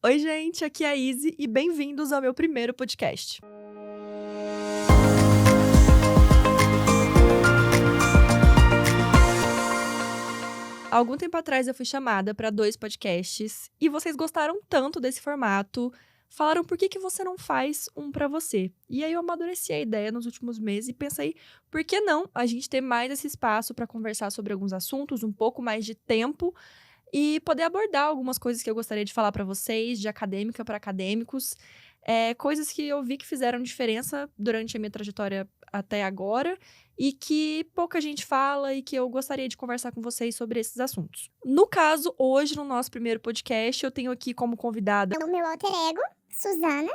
Oi, gente, aqui é a Izzy e bem-vindos ao meu primeiro podcast. Há algum tempo atrás eu fui chamada para 2 podcasts e vocês gostaram tanto desse formato, falaram por que você não faz um para você. E aí eu amadureci a ideia nos últimos meses e pensei, por que não a gente ter mais esse espaço para conversar sobre alguns assuntos, um pouco mais de tempo e poder abordar algumas coisas que eu gostaria de falar para vocês, de acadêmica para acadêmicos, coisas que eu vi que fizeram diferença durante a minha trajetória até agora e que pouca gente fala e que eu gostaria de conversar com vocês sobre esses assuntos. No caso, hoje, no nosso primeiro podcast, eu tenho aqui como convidada. O meu alter ego, Suzana.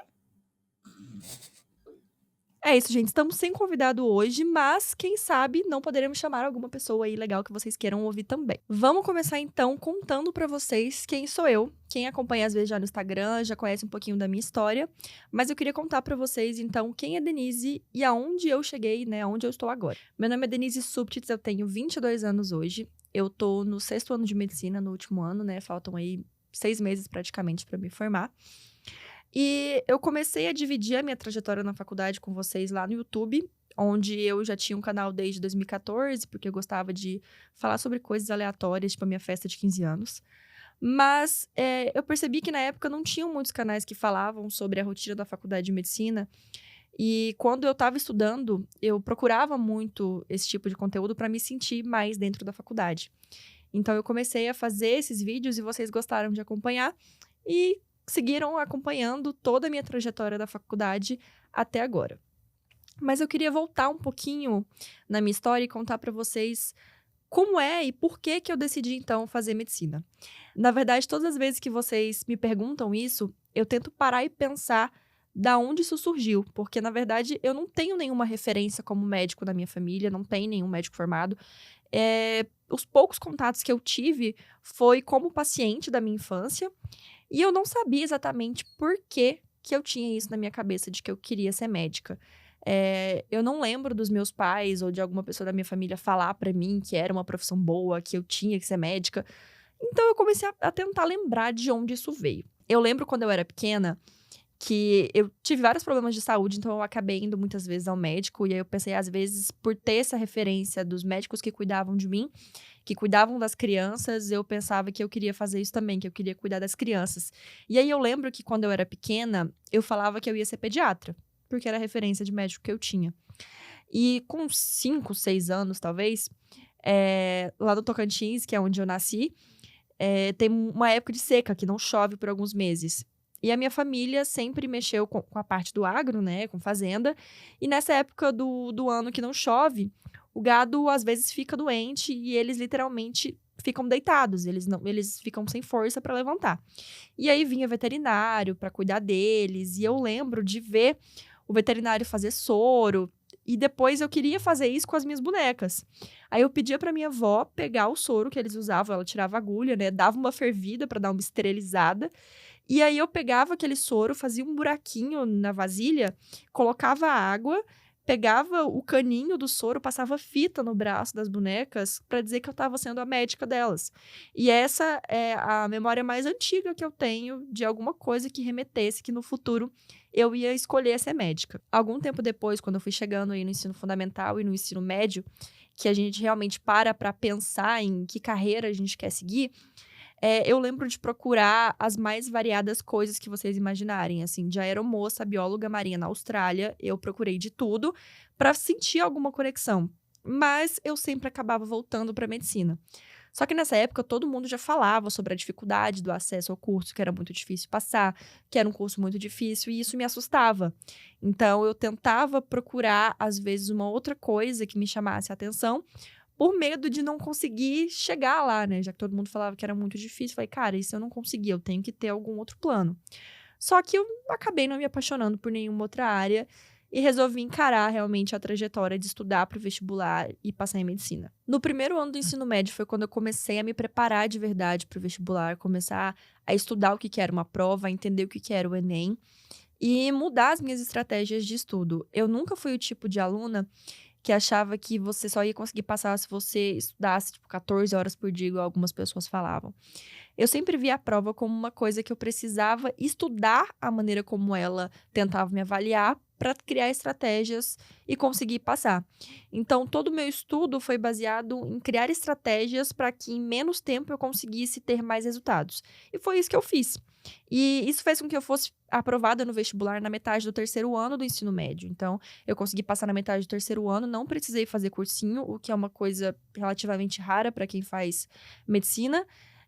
É isso, gente. Estamos sem convidado hoje, mas quem sabe não poderemos chamar alguma pessoa aí legal que vocês queiram ouvir também. Vamos começar então contando pra vocês quem sou eu. Quem acompanha às vezes já no Instagram, já conhece um pouquinho da minha história, mas eu queria contar pra vocês então quem é Denise e aonde eu cheguei, né, aonde eu estou agora. Meu nome é Denise Subtits, eu tenho 22 anos hoje. Eu tô no 6º ano de medicina, no último ano, né? Faltam aí 6 meses praticamente pra me formar. E eu comecei a dividir a minha trajetória na faculdade com vocês lá no YouTube, onde eu já tinha um canal desde 2014, porque eu gostava de falar sobre coisas aleatórias, tipo a minha festa de 15 anos. Mas eu percebi que na época não tinham muitos canais que falavam sobre a rotina da faculdade de medicina. E quando eu estava estudando, eu procurava muito esse tipo de conteúdo para me sentir mais dentro da faculdade. Então eu comecei a fazer esses vídeos e vocês gostaram de acompanhar. E seguiram acompanhando toda a minha trajetória da faculdade até agora. Mas eu queria voltar um pouquinho na minha história e contar para vocês como é e por que eu decidi, então, fazer medicina. Na verdade, todas as vezes que vocês me perguntam isso, eu tento parar e pensar da onde isso surgiu, porque, na verdade, eu não tenho nenhuma referência como médico na minha família, não tem nenhum médico formado. Os poucos contatos que eu tive foi como paciente da minha infância, e eu não sabia exatamente por que eu tinha isso na minha cabeça, de que eu queria ser médica. Eu não lembro dos meus pais ou de alguma pessoa da minha família falar pra mim que era uma profissão boa, que eu tinha que ser médica. Então eu comecei a tentar lembrar de onde isso veio. Eu lembro quando eu era pequena que eu tive vários problemas de saúde, então eu acabei indo muitas vezes ao médico. E aí eu pensei, às vezes, por ter essa referência dos médicos que cuidavam de mim, que cuidavam das crianças, eu pensava que eu queria fazer isso também, que eu queria cuidar das crianças. E aí eu lembro que quando eu era pequena, eu falava que eu ia ser pediatra, porque era a referência de médico que eu tinha. E com 5, 6 anos, talvez, lá no Tocantins, que é onde eu nasci, tem uma época de seca, que não chove por alguns meses. E a minha família sempre mexeu com a parte do agro, né, com fazenda. E nessa época do ano que não chove, o gado às vezes fica doente e eles literalmente ficam deitados, eles ficam sem força para levantar. E aí vinha veterinário para cuidar deles, e eu lembro de ver o veterinário fazer soro, e depois eu queria fazer isso com as minhas bonecas. Aí eu pedia para minha avó pegar o soro que eles usavam, ela tirava a agulha, né, dava uma fervida para dar uma esterilizada, e aí eu pegava aquele soro, fazia um buraquinho na vasilha, colocava água, pegava o caninho do soro, passava fita no braço das bonecas para dizer que eu estava sendo a médica delas. E essa é a memória mais antiga que eu tenho de alguma coisa que remetesse que no futuro eu ia escolher ser médica. Algum tempo depois, quando eu fui chegando aí no ensino fundamental e no ensino médio, que a gente realmente para pensar em que carreira a gente quer seguir, eu lembro de procurar as mais variadas coisas que vocês imaginarem, assim, de aeromoça, bióloga marinha na Austrália, eu procurei de tudo para sentir alguma conexão, mas eu sempre acabava voltando para medicina. Só que nessa época todo mundo já falava sobre a dificuldade do acesso ao curso, que era muito difícil passar, que era um curso muito difícil, e isso me assustava. Então eu tentava procurar, às vezes, uma outra coisa que me chamasse a atenção, por medo de não conseguir chegar lá, né? Já que todo mundo falava que era muito difícil. Falei, cara, e se eu não conseguir? Eu tenho que ter algum outro plano. Só que eu acabei não me apaixonando por nenhuma outra área e resolvi encarar realmente a trajetória de estudar para o vestibular e passar em medicina. No primeiro ano do ensino médio foi quando eu comecei a me preparar de verdade para o vestibular, começar a estudar o que era uma prova, a entender o que era o Enem e mudar as minhas estratégias de estudo. Eu nunca fui o tipo de aluna que achava que você só ia conseguir passar se você estudasse, tipo, 14 horas por dia, igual algumas pessoas falavam. Eu sempre vi a prova como uma coisa que eu precisava estudar a maneira como ela tentava me avaliar para criar estratégias e conseguir passar. Então, todo o meu estudo foi baseado em criar estratégias para que em menos tempo eu conseguisse ter mais resultados. E foi isso que eu fiz. E isso fez com que eu fosse aprovada no vestibular na metade do terceiro ano do ensino médio. Então, eu consegui passar na metade do terceiro ano, não precisei fazer cursinho, o que é uma coisa relativamente rara para quem faz medicina.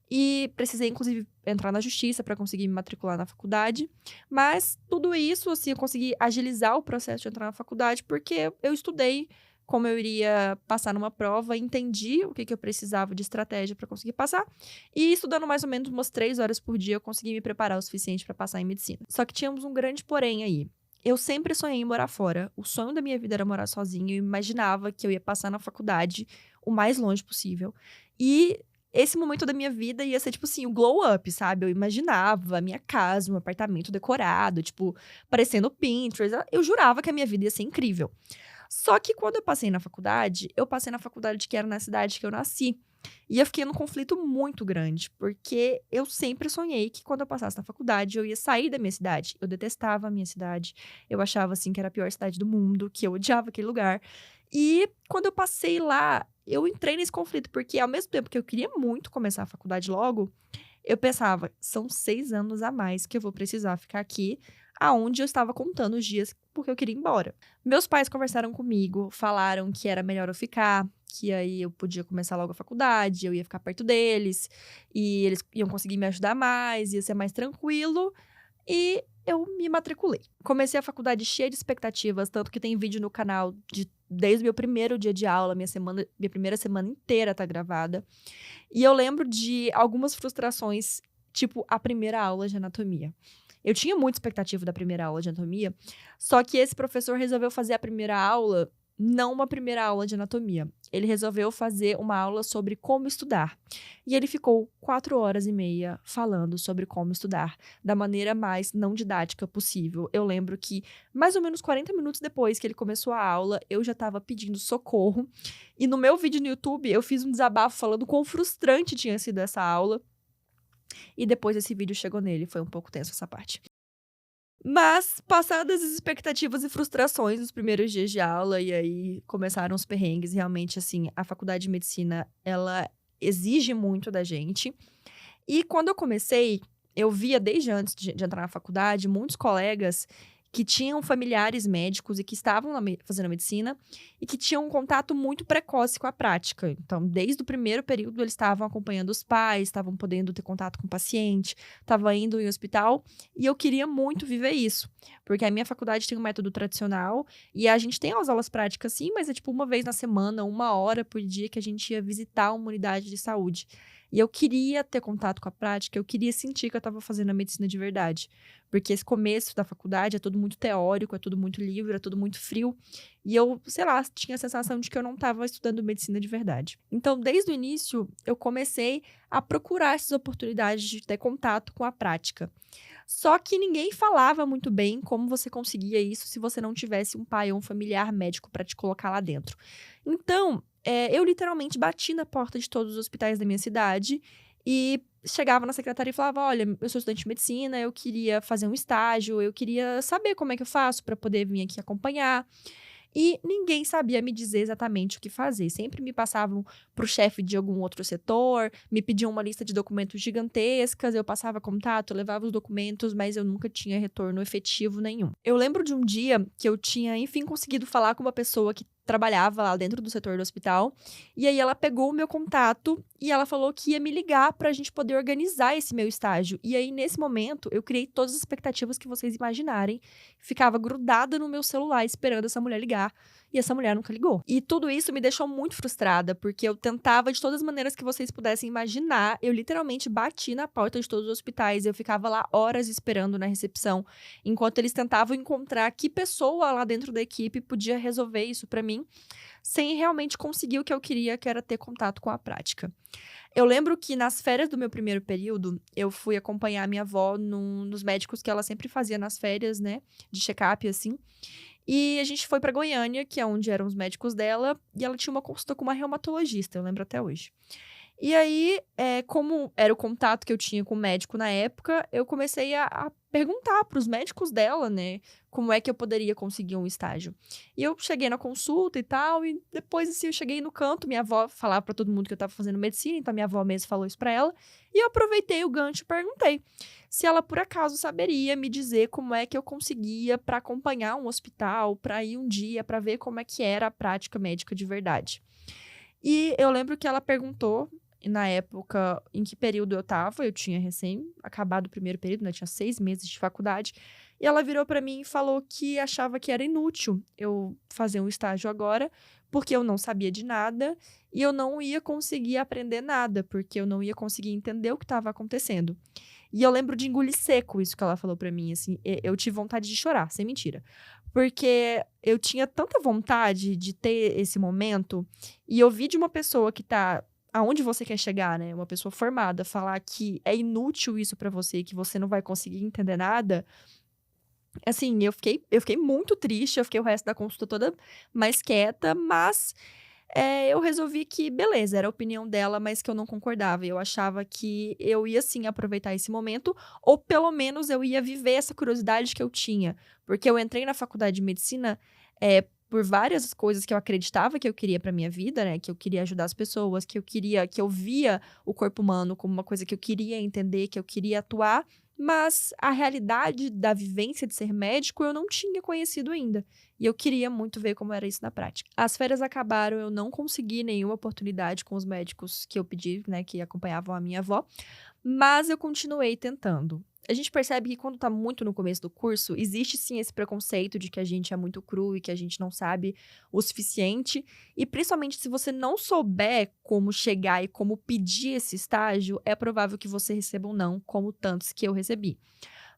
E precisei, inclusive, entrar na justiça para conseguir me matricular na faculdade. Mas tudo isso, assim, eu consegui agilizar o processo de entrar na faculdade porque eu estudei como eu iria passar numa prova, entendi o que eu precisava de estratégia para conseguir passar. E estudando mais ou menos umas 3 horas por dia, eu consegui me preparar o suficiente para passar em medicina. Só que tínhamos um grande porém aí. Eu sempre sonhei em morar fora. O sonho da minha vida era morar sozinha. Eu imaginava que eu ia passar na faculdade o mais longe possível. E esse momento da minha vida ia ser, tipo assim, o glow up, sabe? Eu imaginava a minha casa, um apartamento decorado, tipo, parecendo Pinterest. Eu jurava que a minha vida ia ser incrível. Só que quando eu passei na faculdade que era na cidade que eu nasci. E eu fiquei num conflito muito grande, porque eu sempre sonhei que quando eu passasse na faculdade eu ia sair da minha cidade. Eu detestava a minha cidade. Eu achava, assim, que era a pior cidade do mundo, que eu odiava aquele lugar. E quando eu passei lá, eu entrei nesse conflito, porque ao mesmo tempo que eu queria muito começar a faculdade logo, eu pensava, são 6 anos a mais que eu vou precisar ficar aqui, aonde eu estava contando os dias porque eu queria ir embora. Meus pais conversaram comigo, falaram que era melhor eu ficar, que aí eu podia começar logo a faculdade, eu ia ficar perto deles, e eles iam conseguir me ajudar mais, ia ser mais tranquilo. E eu me matriculei. Comecei a faculdade cheia de expectativas, tanto que tem vídeo no canal desde o meu primeiro dia de aula, minha primeira semana inteira tá gravada. E eu lembro de algumas frustrações, tipo a primeira aula de anatomia. Eu tinha muita expectativa da primeira aula de anatomia, só que esse professor resolveu fazer a primeira aula, não uma primeira aula de anatomia. Ele resolveu fazer uma aula sobre como estudar. E ele ficou 4 horas e meia falando sobre como estudar, da maneira mais não didática possível. Eu lembro que, mais ou menos 40 minutos depois que ele começou a aula, eu já estava pedindo socorro. E no meu vídeo no YouTube, eu fiz um desabafo falando quão frustrante tinha sido essa aula. E depois esse vídeo chegou nele, foi um pouco tenso essa parte. Mas, passadas as expectativas e frustrações dos primeiros dias de aula, e aí começaram os perrengues, realmente, assim, a faculdade de medicina, ela exige muito da gente. E quando eu comecei, eu via desde antes de entrar na faculdade, muitos colegas que tinham familiares médicos e que estavam fazendo medicina e que tinham um contato muito precoce com a prática. Então, desde o primeiro período, eles estavam acompanhando os pais, estavam podendo ter contato com o paciente, estavam indo em hospital, e eu queria muito viver isso, porque a minha faculdade tem um método tradicional e a gente tem as aulas práticas sim, mas é tipo uma vez na semana, 1 hora por dia que a gente ia visitar uma unidade de saúde. E eu queria ter contato com a prática, eu queria sentir que eu estava fazendo a medicina de verdade. Porque esse começo da faculdade é tudo muito teórico, é tudo muito livre, é tudo muito frio. E eu, sei lá, tinha a sensação de que eu não estava estudando medicina de verdade. Então, desde o início, eu comecei a procurar essas oportunidades de ter contato com a prática. Só que ninguém falava muito bem como você conseguia isso se você não tivesse um pai ou um familiar médico para te colocar lá dentro. Então, eu literalmente bati na porta de todos os hospitais da minha cidade e chegava na secretaria e falava: olha, eu sou estudante de medicina, eu queria fazer um estágio, eu queria saber como é que eu faço para poder vir aqui acompanhar. E ninguém sabia me dizer exatamente o que fazer. Sempre me passavam para o chefe de algum outro setor, me pediam uma lista de documentos gigantescas, eu passava contato, eu levava os documentos, mas eu nunca tinha retorno efetivo nenhum. Eu lembro de um dia que eu tinha, enfim, conseguido falar com uma pessoa que trabalhava lá dentro do setor do hospital, e aí ela pegou o meu contato e ela falou que ia me ligar pra gente poder organizar esse meu estágio. E aí, nesse momento, eu criei todas as expectativas que vocês imaginarem, ficava grudada no meu celular esperando essa mulher ligar, e essa mulher nunca ligou. E tudo isso me deixou muito frustrada, porque eu tentava de todas as maneiras que vocês pudessem imaginar, eu literalmente bati na porta de todos os hospitais, eu ficava lá horas esperando na recepção, enquanto eles tentavam encontrar que pessoa lá dentro da equipe podia resolver isso pra mim, sem realmente conseguir o que eu queria, que era ter contato com a prática. Eu lembro que nas férias do meu primeiro período, eu fui acompanhar a minha avó nos médicos que ela sempre fazia nas férias, né, de check-up, assim. E a gente foi pra Goiânia, que é onde eram os médicos dela, e ela tinha uma consulta com uma reumatologista, eu lembro até hoje. E aí, como era o contato que eu tinha com o médico na época, eu comecei a perguntar para os médicos dela, né, como é que eu poderia conseguir um estágio. E eu cheguei na consulta e tal, e depois, assim, eu cheguei no canto, minha avó falava para todo mundo que eu estava fazendo medicina, então minha avó mesmo falou isso para ela, e eu aproveitei o gancho e perguntei se ela, por acaso, saberia me dizer como é que eu conseguia para acompanhar um hospital, para ir um dia, para ver como é que era a prática médica de verdade. E eu lembro que ela perguntou, na época, em que período eu estava. Eu tinha recém acabado o primeiro período, né, tinha 6 meses de faculdade. E ela virou para mim e falou que achava que era inútil eu fazer um estágio agora, porque eu não sabia de nada e eu não ia conseguir aprender nada, porque eu não ia conseguir entender o que estava acontecendo. E eu lembro de engolir seco isso que ela falou para mim, assim, eu tive vontade de chorar, sem mentira. Porque eu tinha tanta vontade de ter esse momento e ouvir de uma pessoa que tá aonde você quer chegar, né, uma pessoa formada, falar que é inútil isso pra você, que você não vai conseguir entender nada, assim, eu fiquei muito triste, eu fiquei o resto da consulta toda mais quieta, mas, eu resolvi que beleza, era a opinião dela, mas que eu não concordava, eu achava que eu ia sim aproveitar esse momento, ou pelo menos eu ia viver essa curiosidade que eu tinha, porque eu entrei na faculdade de medicina, por várias coisas que eu acreditava que eu queria pra minha vida, né, que eu queria ajudar as pessoas, que eu via o corpo humano como uma coisa que eu queria entender, que eu queria atuar, mas a realidade da vivência de ser médico eu não tinha conhecido ainda. E eu queria muito ver como era isso na prática. As férias acabaram, eu não consegui nenhuma oportunidade com os médicos que eu pedi, né, que acompanhavam a minha avó, mas eu continuei tentando. A gente percebe que quando tá muito no começo do curso, existe sim esse preconceito de que a gente é muito cru e que a gente não sabe o suficiente. E principalmente se você não souber como chegar e como pedir esse estágio, é provável que você receba um não, como tantos que eu recebi.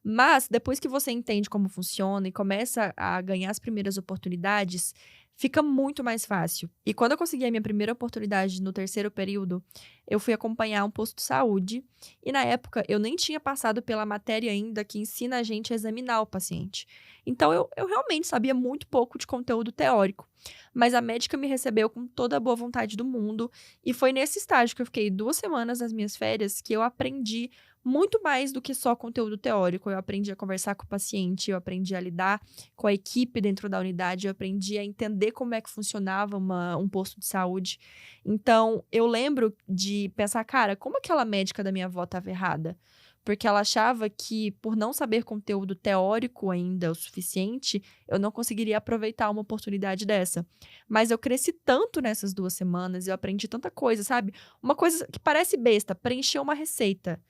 Mas depois que você entende como funciona e começa a ganhar as primeiras oportunidades, fica muito mais fácil. E quando eu consegui a minha primeira oportunidade no terceiro período, eu fui acompanhar um posto de saúde e na época eu nem tinha passado pela matéria ainda que ensina a gente a examinar o paciente. Então eu realmente sabia muito pouco de conteúdo teórico. Mas a médica me recebeu com toda a boa vontade do mundo e foi nesse estágio que eu fiquei 2 semanas das minhas férias que eu aprendi muito mais do que só conteúdo teórico. Eu aprendi a conversar com o paciente, eu aprendi a lidar com a equipe dentro da unidade, eu aprendi a entender como é que funcionava um posto de saúde. Então, eu lembro de pensar, cara, como aquela médica da minha avó estava errada? Porque ela achava que, por não saber conteúdo teórico ainda o suficiente, eu não conseguiria aproveitar uma oportunidade dessa. Mas eu cresci tanto nessas 2 semanas, eu aprendi tanta coisa, sabe? Uma coisa que parece besta, preencher uma receita.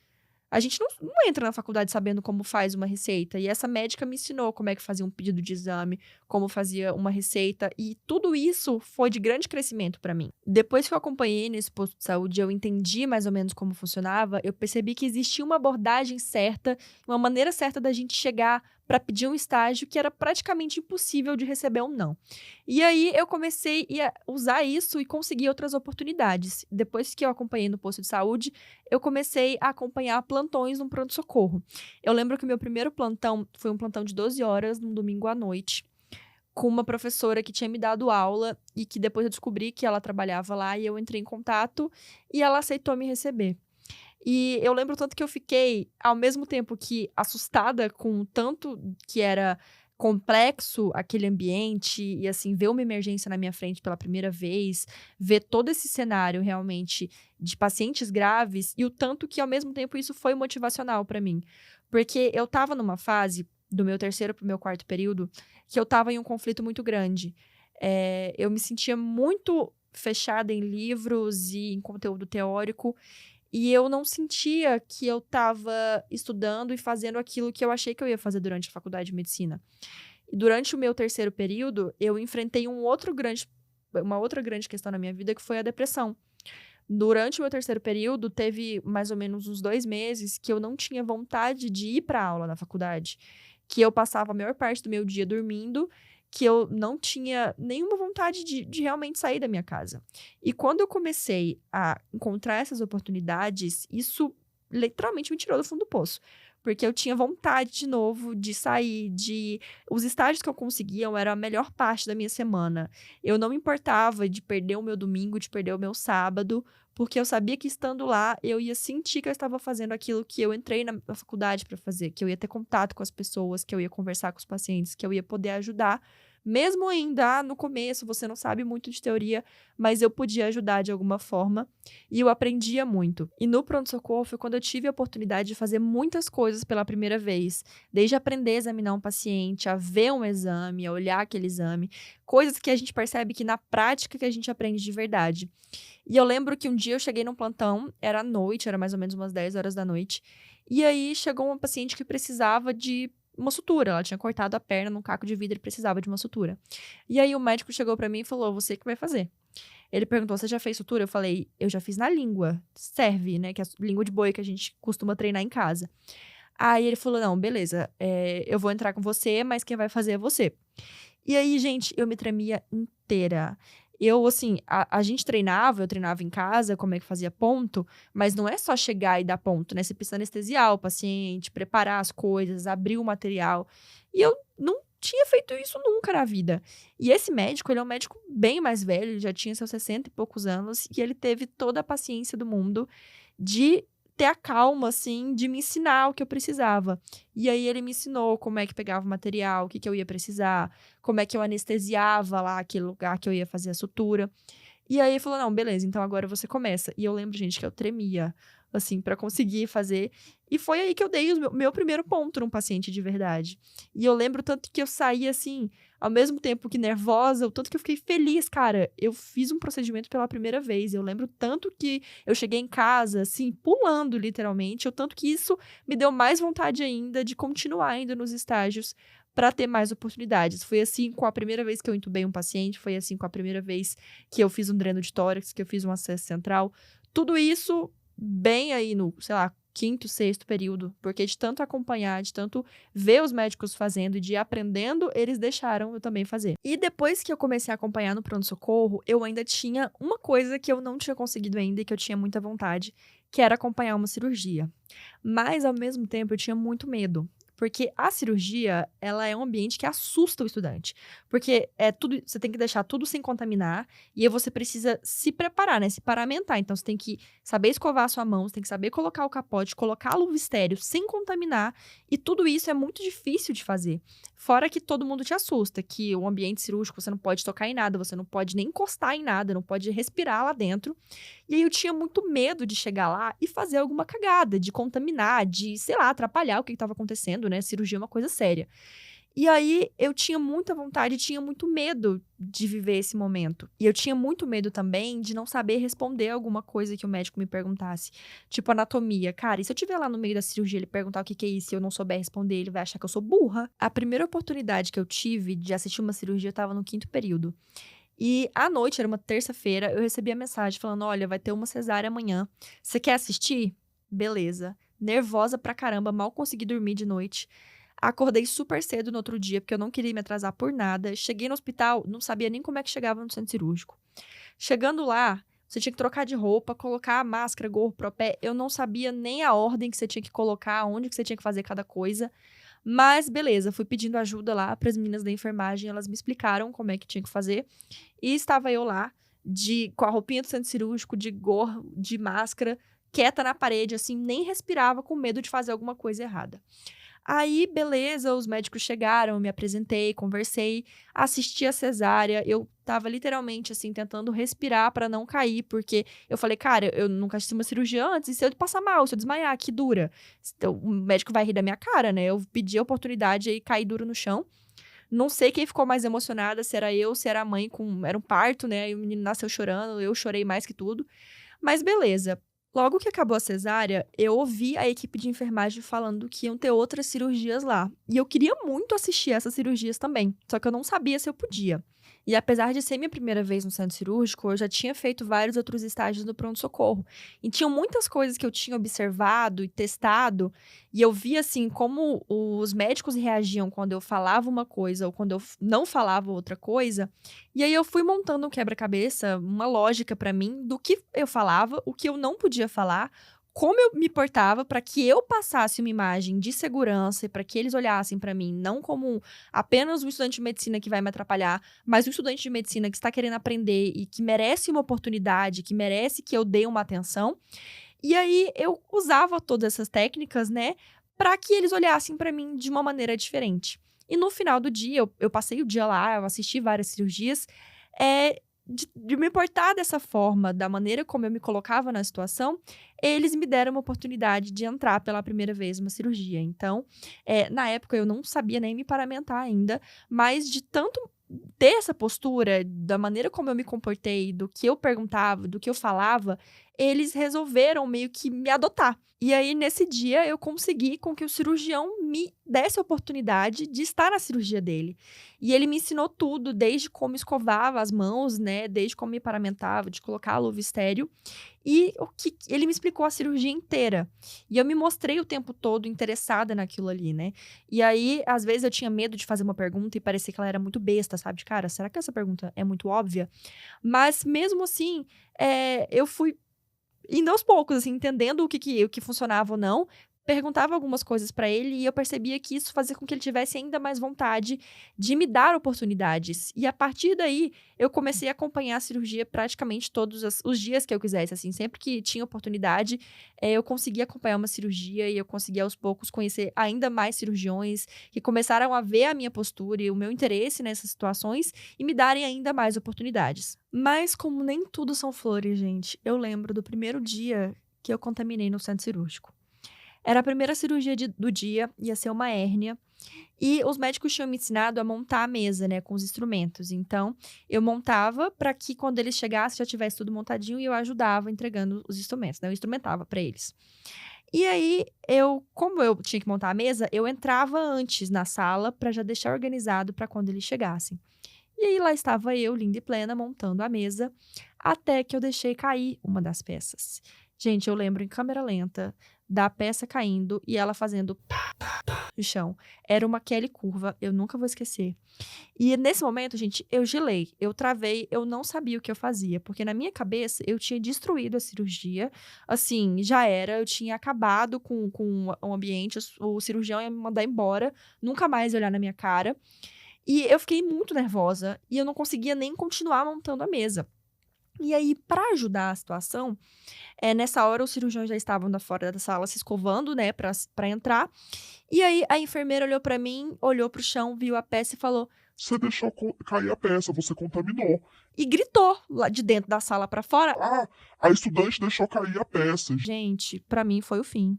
A gente não entra na faculdade sabendo como faz uma receita, e essa médica me ensinou como é que fazia um pedido de exame, como fazia uma receita, e tudo isso foi de grande crescimento para mim. Depois que eu acompanhei nesse posto de saúde, eu entendi mais ou menos como funcionava, eu percebi que existia uma abordagem certa, uma maneira certa da gente chegar para pedir um estágio que era praticamente impossível de receber um não. E aí eu comecei a usar isso e conseguir outras oportunidades. Depois que eu acompanhei no posto de saúde, eu comecei a acompanhar plantões no pronto-socorro. Eu lembro que o meu primeiro plantão foi um plantão de 12 horas, num domingo à noite, com uma professora que tinha me dado aula e que depois eu descobri que ela trabalhava lá e eu entrei em contato e ela aceitou me receber. E eu lembro tanto que eu fiquei, ao mesmo tempo que assustada com o tanto que era complexo aquele ambiente e, assim, ver uma emergência na minha frente pela primeira vez, ver todo esse cenário realmente de pacientes graves e o tanto que, ao mesmo tempo, isso foi motivacional para mim. Porque eu estava numa fase, do meu terceiro para o meu quarto período, que eu estava em um conflito muito grande. Eu me sentia muito fechada em livros e em conteúdo teórico e eu não sentia que eu estava estudando e fazendo aquilo que eu achei que eu ia fazer durante a faculdade de medicina. E durante o meu terceiro período, eu enfrentei uma outra grande questão na minha vida, que foi a depressão. Durante o meu terceiro período, teve mais ou menos uns 2 meses que eu não tinha vontade de ir para aula na faculdade, que eu passava a maior parte do meu dia dormindo, que eu não tinha nenhuma vontade de realmente sair da minha casa. E quando eu comecei a encontrar essas oportunidades, isso literalmente me tirou do fundo do poço. Porque eu tinha vontade de novo de sair, os estágios que eu conseguia eram a melhor parte da minha semana. Eu não me importava de perder o meu domingo, de perder o meu sábado, porque eu sabia que estando lá, eu ia sentir que eu estava fazendo aquilo que eu entrei na faculdade para fazer, que eu ia ter contato com as pessoas, que eu ia conversar com os pacientes, que eu ia poder ajudar. Mesmo ainda no começo, você não sabe muito de teoria, mas eu podia ajudar de alguma forma e eu aprendia muito. E no pronto-socorro foi quando eu tive a oportunidade de fazer muitas coisas pela primeira vez, desde aprender a examinar um paciente, a ver um exame, a olhar aquele exame, coisas que a gente percebe que na prática que a gente aprende de verdade. E eu lembro que um dia eu cheguei num plantão, era à noite, era mais ou menos umas 10 horas da noite, e aí chegou uma paciente que precisava de uma sutura, ela tinha cortado a perna num caco de vidro e precisava de uma sutura. E aí o médico chegou pra mim e falou, você que vai fazer. Ele perguntou, você já fez sutura? Eu falei, eu já fiz na língua, serve, né, que é a língua de boi que a gente costuma treinar em casa. Aí ele falou, não, beleza, eu vou entrar com você, mas quem vai fazer é você. E aí, gente, eu me tremia inteira. Eu, assim, a gente treinava, eu treinava em casa, como é que fazia ponto, mas não é só chegar e dar ponto, né? Você precisa anestesiar o paciente, preparar as coisas, abrir o material. E eu não tinha feito isso nunca na vida. E esse médico, ele é um médico bem mais velho, ele já tinha seus 60 e poucos anos, e ele teve toda a paciência do mundo de ter a calma, assim, de me ensinar o que eu precisava. E aí ele me ensinou como é que pegava o material, o que que eu ia precisar, como é que eu anestesiava lá aquele lugar que eu ia fazer a sutura. E aí ele falou, não, beleza, então agora você começa. E eu lembro, gente, que eu tremia, assim, pra conseguir fazer. E foi aí que eu dei o meu primeiro ponto num paciente de verdade. E eu lembro tanto que eu saí, assim, ao mesmo tempo que nervosa, o tanto que eu fiquei feliz, cara. Eu fiz um procedimento pela primeira vez. Eu lembro tanto que eu cheguei em casa, assim, pulando, literalmente. O tanto que isso me deu mais vontade ainda de continuar indo nos estágios para ter mais oportunidades. Foi assim com a primeira vez que eu entubei um paciente, foi assim com a primeira vez que eu fiz um dreno de tórax, que eu fiz um acesso central. Tudo isso bem aí no, sei lá, quinto, sexto período, porque de tanto acompanhar, de tanto ver os médicos fazendo e de ir aprendendo, eles deixaram eu também fazer. E depois que eu comecei a acompanhar no pronto-socorro, eu ainda tinha uma coisa que eu não tinha conseguido ainda e que eu tinha muita vontade, que era acompanhar uma cirurgia. Mas, ao mesmo tempo, eu tinha muito medo. Porque a cirurgia, ela é um ambiente que assusta o estudante. Porque é tudo, você tem que deixar tudo sem contaminar e aí você precisa se preparar, né? Se paramentar. Então, você tem que saber escovar a sua mão, você tem que saber colocar o capote, colocar a luva estéreo sem contaminar. E tudo isso é muito difícil de fazer. Fora que todo mundo te assusta, que o ambiente cirúrgico você não pode tocar em nada, você não pode nem encostar em nada, não pode respirar lá dentro. E aí eu tinha muito medo de chegar lá e fazer alguma cagada, de contaminar, de, sei lá, atrapalhar o que estava acontecendo, né? Cirurgia é uma coisa séria. E aí eu tinha muita vontade, tinha muito medo de viver esse momento. E eu tinha muito medo também de não saber responder alguma coisa que o médico me perguntasse. Tipo anatomia. Cara, e se eu estiver lá no meio da cirurgia ele perguntar o que que é isso e eu não souber responder, ele vai achar que eu sou burra? A primeira oportunidade que eu tive de assistir uma cirurgia, eu tava no quinto período. E à noite, era uma terça-feira, eu recebi a mensagem falando, olha, vai ter uma cesárea amanhã. Você quer assistir? Beleza. Nervosa pra caramba, mal consegui dormir de noite. Acordei super cedo no outro dia, porque eu não queria me atrasar por nada. Cheguei no hospital, não sabia nem como é que chegava no centro cirúrgico. Chegando lá, você tinha que trocar de roupa, colocar a máscara, gorro, propé. Eu não sabia nem a ordem que você tinha que colocar, onde que você tinha que fazer cada coisa. Mas beleza, fui pedindo ajuda lá para as meninas da enfermagem, elas me explicaram como é que tinha que fazer. E estava eu lá, com a roupinha do centro cirúrgico, de gorro, de máscara, quieta na parede, assim, nem respirava, com medo de fazer alguma coisa errada. Aí, beleza, os médicos chegaram, eu me apresentei, conversei, assisti a cesárea, eu tava literalmente, assim, tentando respirar pra não cair, porque eu falei, cara, eu nunca assisti uma cirurgia antes, e se eu passar mal, se eu desmaiar, que dura? Então, o médico vai rir da minha cara, né? Eu pedi a oportunidade e caí duro no chão. Não sei quem ficou mais emocionada, se era eu, se era a mãe, era um parto, né? E o menino nasceu chorando, eu chorei mais que tudo. Mas beleza. Logo que acabou a cesárea, eu ouvi a equipe de enfermagem falando que iam ter outras cirurgias lá. E eu queria muito assistir essas cirurgias também, só que eu não sabia se eu podia. E apesar de ser minha primeira vez no centro cirúrgico, eu já tinha feito vários outros estágios no pronto-socorro. E tinham muitas coisas que eu tinha observado e testado, e eu via, assim, como os médicos reagiam quando eu falava uma coisa ou quando eu não falava outra coisa. E aí eu fui montando um quebra-cabeça, uma lógica pra mim do que eu falava, o que eu não podia falar, como eu me portava para que eu passasse uma imagem de segurança e para que eles olhassem para mim não como apenas um estudante de medicina que vai me atrapalhar, mas um estudante de medicina que está querendo aprender e que merece uma oportunidade, que merece que eu dê uma atenção. E aí eu usava todas essas técnicas, né, para que eles olhassem para mim de uma maneira diferente. E no final do dia, eu passei o dia lá, eu assisti várias cirurgias, de me portar dessa forma, da maneira como eu me colocava na situação, eles me deram uma oportunidade de entrar pela primeira vez numa cirurgia. Então, na época eu não sabia nem me paramentar ainda, mas de tanto ter essa postura, da maneira como eu me comportei, do que eu perguntava, do que eu falava, eles resolveram meio que me adotar. E aí, nesse dia, eu consegui com que o cirurgião me desse a oportunidade de estar na cirurgia dele. E ele me ensinou tudo, desde como escovava as mãos, né? Desde como me paramentava, de colocar a luva estéril. E ele me explicou a cirurgia inteira. E eu me mostrei o tempo todo interessada naquilo ali, né? E aí, às vezes, eu tinha medo de fazer uma pergunta e parecia que ela era muito besta, sabe? De cara, será que essa pergunta é muito óbvia? Mas, mesmo assim, eu fui indo aos poucos, assim, entendendo o que funcionava ou não, perguntava algumas coisas pra ele e eu percebia que isso fazia com que ele tivesse ainda mais vontade de me dar oportunidades. E a partir daí, eu comecei a acompanhar a cirurgia praticamente todos os dias que eu quisesse, assim, sempre que tinha oportunidade, eu conseguia acompanhar uma cirurgia e eu conseguia aos poucos conhecer ainda mais cirurgiões que começaram a ver a minha postura e o meu interesse nessas situações e me darem ainda mais oportunidades. Mas como nem tudo são flores, gente, eu lembro do primeiro dia que eu contaminei no centro cirúrgico. Era a primeira cirurgia do dia, ia ser uma hérnia. E os médicos tinham me ensinado a montar a mesa, né, com os instrumentos. Então, eu montava para que quando eles chegassem já tivesse tudo montadinho e eu ajudava entregando os instrumentos, né? Eu instrumentava para eles. E aí, como eu tinha que montar a mesa, eu entrava antes na sala para já deixar organizado para quando eles chegassem. E aí, lá estava eu, linda e plena, montando a mesa, até que eu deixei cair uma das peças. Gente, eu lembro em câmera lenta da peça caindo e ela fazendo pá, pá, pá no chão. Era uma Kelly curva, eu nunca vou esquecer. E nesse momento, gente, eu gelei, eu travei, eu não sabia o que eu fazia, porque na minha cabeça eu tinha destruído a cirurgia, assim, já era, eu tinha acabado com o ambiente, o cirurgião ia me mandar embora, nunca mais ia olhar na minha cara. E eu fiquei muito nervosa e eu não conseguia nem continuar montando a mesa. E aí, para ajudar a situação, nessa hora os cirurgiões já estavam da fora da sala se escovando, né, pra entrar. E aí a enfermeira olhou pra mim, olhou pro chão, viu a peça e falou: Você deixou cair a peça, você contaminou. e gritou lá de dentro da sala pra fora. Ah, a estudante deixou cair a peça. Gente, pra mim foi o fim.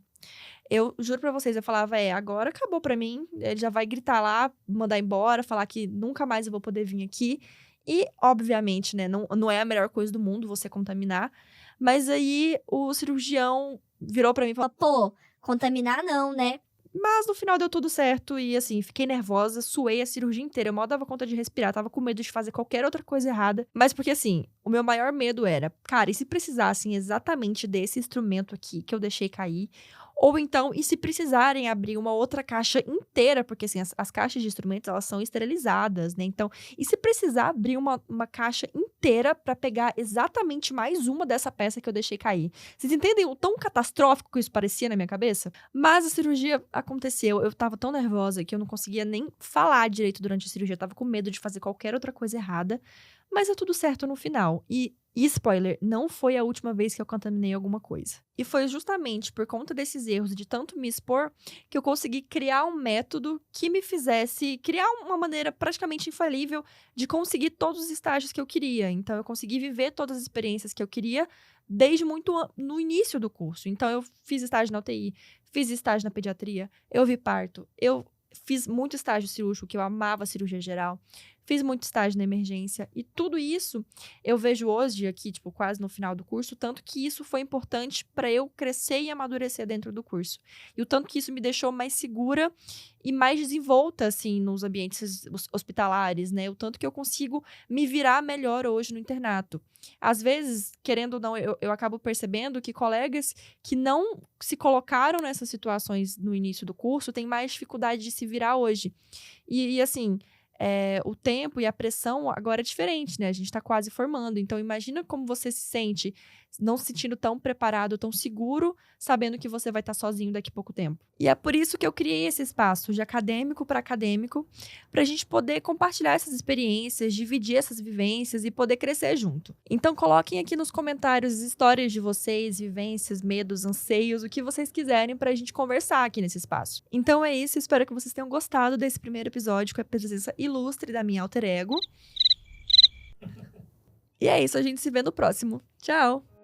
Eu juro pra vocês, eu falava, agora acabou pra mim. Ele já vai gritar lá, mandar embora, falar que nunca mais eu vou poder vir aqui. E, obviamente, né, não é a melhor coisa do mundo você contaminar. Mas aí o cirurgião virou pra mim e falou: Pô, contaminar não, né? mas no final deu tudo certo e, assim, fiquei nervosa, suei a cirurgia inteira. Eu mal dava conta de respirar, tava com medo de fazer qualquer outra coisa errada. Mas porque, assim, o meu maior medo era, cara, e se precisassem exatamente desse instrumento aqui que eu deixei cair? Ou então, e se precisarem abrir uma outra caixa inteira, porque assim, as caixas de instrumentos, elas são esterilizadas, né? Então, e se precisar abrir uma caixa inteira pra pegar exatamente mais uma dessa peça que eu deixei cair? Vocês entendem o tão catastrófico que isso parecia na minha cabeça? Mas a cirurgia aconteceu, eu tava tão nervosa que eu não conseguia nem falar direito durante a cirurgia, eu tava com medo de fazer qualquer outra coisa errada, mas deu tudo certo no final. E spoiler, não foi a última vez que eu contaminei alguma coisa. E foi justamente por conta desses erros, de tanto me expor, que eu consegui criar um método que me fizesse criar uma maneira praticamente infalível de conseguir todos os estágios que eu queria. Então, eu consegui viver todas as experiências que eu queria desde muito no início do curso. Então, eu fiz estágio na UTI, fiz estágio na pediatria, eu vi parto, eu fiz muito estágio cirúrgico, que eu amava cirurgia geral. Fiz muito estágio na emergência. E tudo isso eu vejo hoje aqui, tipo, quase no final do curso, tanto que isso foi importante para eu crescer e amadurecer dentro do curso. E o tanto que isso me deixou mais segura e mais desenvolta, assim, nos ambientes hospitalares, né? O tanto que eu consigo me virar melhor hoje no internato. Às vezes, querendo ou não, eu acabo percebendo que colegas que não se colocaram nessas situações no início do curso têm mais dificuldade de se virar hoje. E assim, o tempo e a pressão agora é diferente, né? A gente tá quase formando. Então, imagina como você se sente não se sentindo tão preparado, tão seguro, sabendo que você vai estar sozinho daqui a pouco tempo. E é por isso que eu criei esse espaço de acadêmico para acadêmico, para a gente poder compartilhar essas experiências, dividir essas vivências e poder crescer junto. Então coloquem aqui nos comentários as histórias de vocês, vivências, medos, anseios, o que vocês quiserem para a gente conversar aqui nesse espaço. Então é isso, espero que vocês tenham gostado desse primeiro episódio com a presença ilustre da minha alter ego. E é isso, a gente se vê no próximo. Tchau!